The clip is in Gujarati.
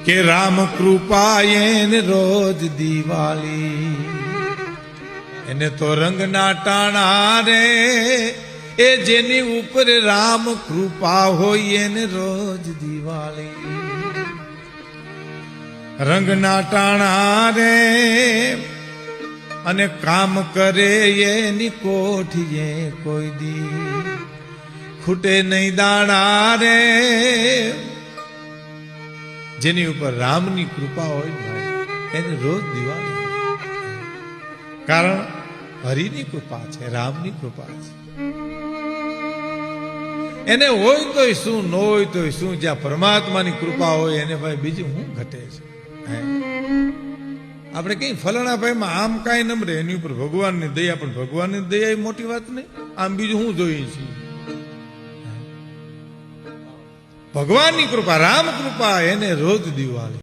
કે રામ કૃપા એને રોજ દિવાળી, એને તો રંગના ટાણા રે, એ જેની ઉપર રામ કૃપા હોય એને રોજ દિવાળી. રંગના ટાણા રે અને કામ કરે એની કોઠીએ કોઈ દી ખૂટે નહીં દાણા રે. જેની ઉપર રામની કૃપા હોય ભાઈ એને રોજ દિવાળી, કારણ હરિની કૃપા છે, રામની કૃપા છે. એને હોય તોય શું, ન હોય તોય શું, જ્યાં પરમાત્માની કૃપા હોય એને ભાઈ બીજું શું ઘટે છે. આપણે કઈ ફલાણા ભાઈમાં આમ કાંઈ નમરે, એની ઉપર ભગવાનની દયા, પણ ભગવાનની દયા એ મોટી વાત નહીં. આમ બીજું શું જોઈએ છીએ? ભગવાનની કૃપા, રામ કૃપા એને રોજ દિવાળી.